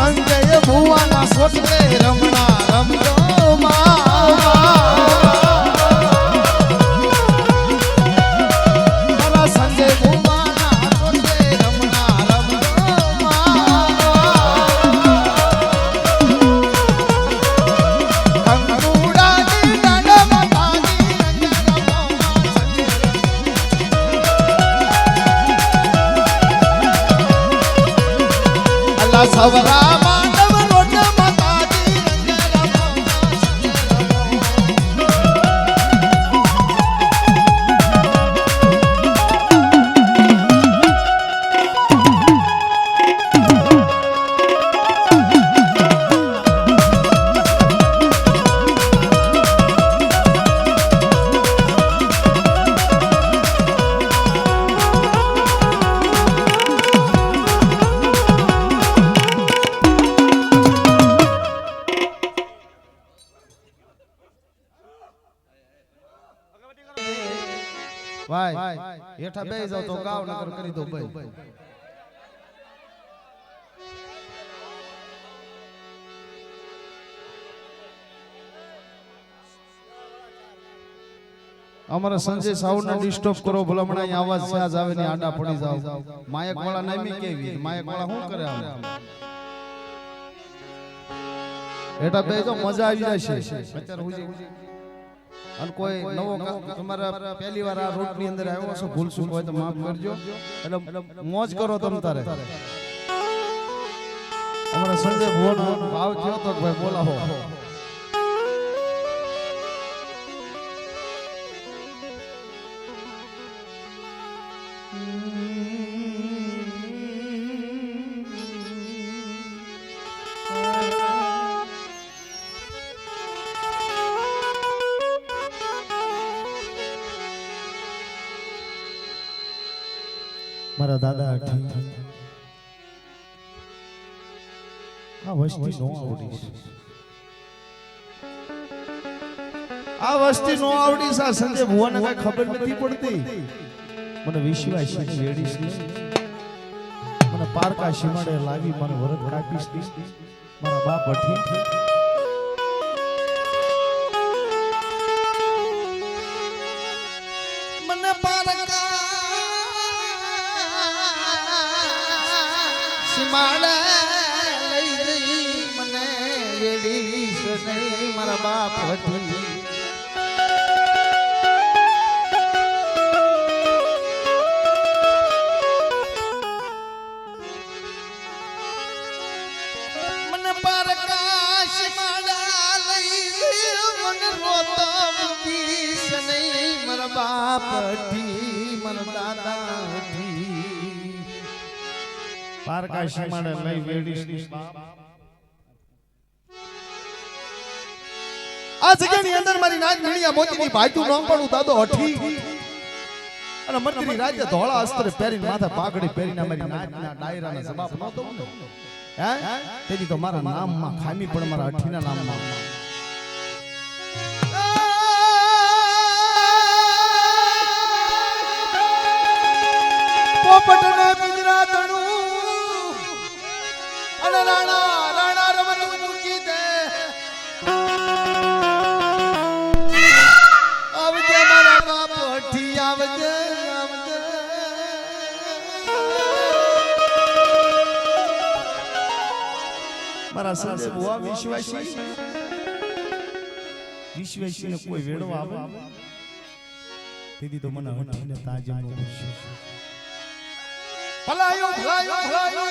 સંજય ભુવાના સોટલે રમણા રમજો સવરા માનવ રોટ માતાજી ભાઈ હેઠા બેસી જાવ તો ગાવ નકર કરી દો ભાઈ અમારા સંજય સાઉન્ડ ને ડિસ્ટર્બ કરો ભલામણા અહીં અવાજ સ્યાજ આવે ને આડા પડી જાવ માયક વાળા નામી કેવી માયક વાળા શું કરે આમ હેઠા બેસી જાવ મજા આવી જશે અત્યારે હુજી અને કોઈ નવો તમારા પહેલી વાર આ રૂટ ની અંદર આવ્યો છો ભૂલ ચૂક હોય તો માફ કરજો એટલે મોજ કરો તમ તારે અમારા સંજય ભુવાનો ભાવ થયો તો ભાઈ બોલાવો મારા દાદા આ વસ્તી નો આવડી આ વસ્તી નો આવડી સા સંજય ભુવાને કઈ ખબર નથી પડતી મને વિશ્વાસ છે વેડી છે મને પારકા શિમાડે લાવી મને વરદ કાપીશ મારા બાપ અઠી મને પારકા શિમાડે લઈ જઈ મને વેડી છે મારા બાપ અઠી પારકા શિમાડે લઈ વેડીશ આ જગ્યાની અંદર મારી નાચ મીણિયા મોતીની ભાઈતું નામ પણ દાદો અઠી અને મંત્રી રાજ્ય ધોળા અસ્ત્ર પહેરીને માથે પાઘડી પહેરીને મારી નાચના ડાયરાને જવાબ ન દઉં ને હે તેથી તો મારા નામમાં ખામી પણ મારા અઠીના નામમાં પોપટને પિંજરા તણું અને રાણા રાણા રમનું મૂકી દે આવજે મારા બાપ અઠી આવજે આવજે મારા સંજય ભુવા વિશ્વાસી ને કોઈ વેડો આવે તેથી તો મને અઠીને તાજમનો વિશ્વાસ ભલાયો ભલાયો ભલાયો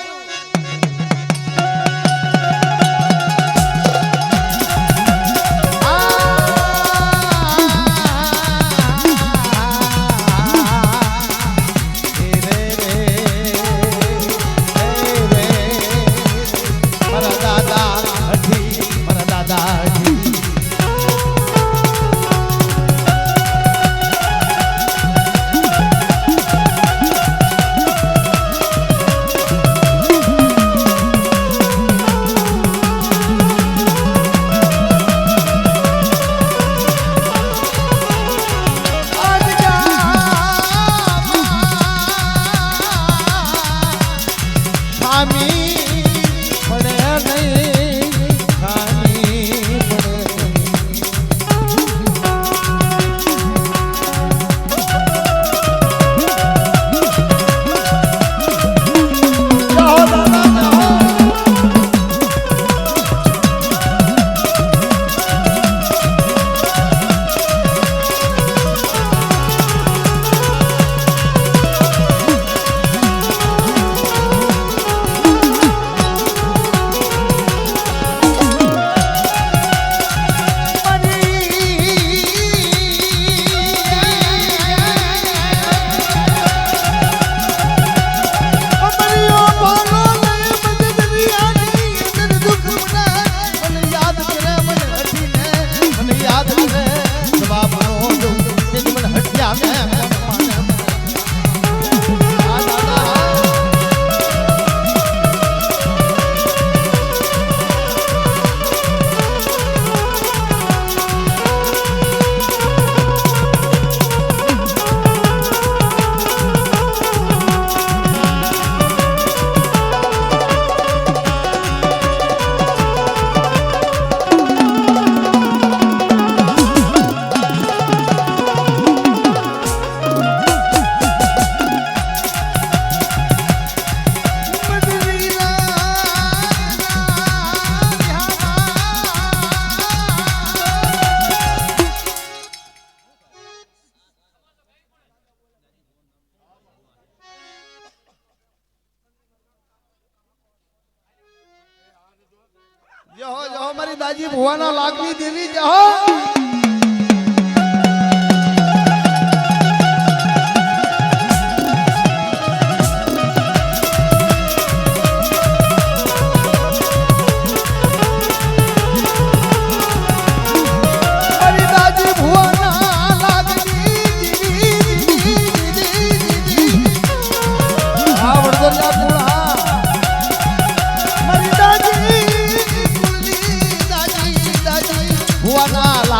જહો મારી દાજી ભુવાના લાગણી દેવી જહો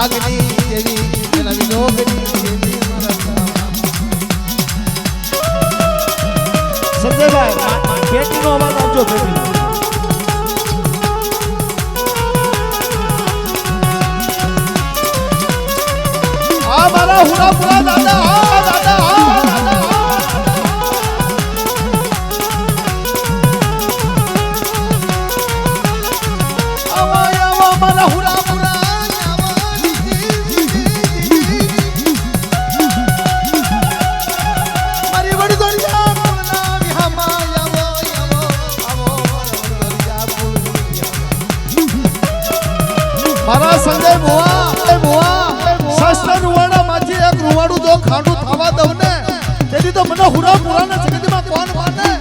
લાગણી દેવી તેના વિલોકની દેવી સંજયભાઈ પેટીનો અવાજ આપજો પેટીનો આ મારા હુરાપુરા દાદા આ દાદા મારા હુરાપુરા મારા સંજય ભુવા શસ્ત્ર રૂવાડા માંથી એક રૂવાડું જો ખાંડું થવા દઉં ને તેથી તો મને હુરા પુરાના જગતમાં કોણ માને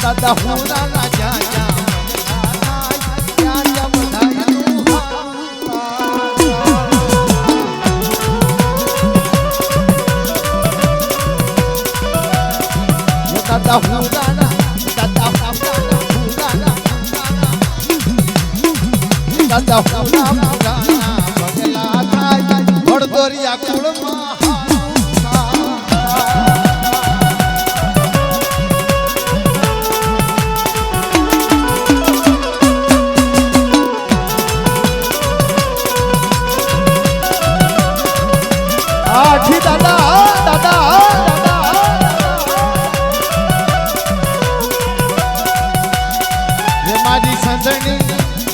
દાદા હુરા ના જા દાદા હુરાના દાદા હુરાના પગલા થાય ઘોડદોરિયા કુળમાં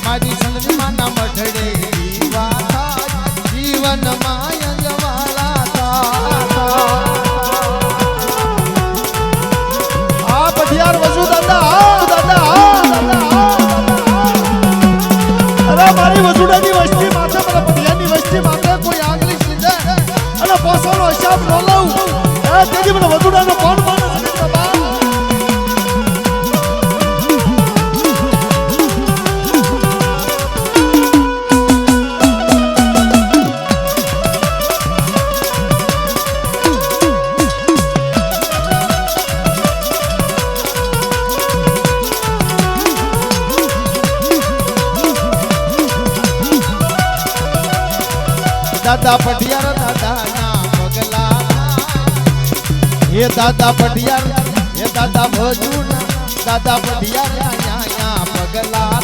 મારી સંગની માના મઠડે જીવન માય જવાલા આ પઢિયાર વસુ દાદા અરે મારી વસુડાની વસ્તી માથે મારા પઢિયારની વસ્તી માથે કોઈ આગલી સીધે અને પોસાનો હિસાબ ન લઉં તેથી મને વસુડાનો કોણ માને શકે બાબા દાદા પઢિયાર દાદા ના પગલા હે દાદા પઢિયાર હે દાદા ભજુના દાદા પઢિયાર પગલા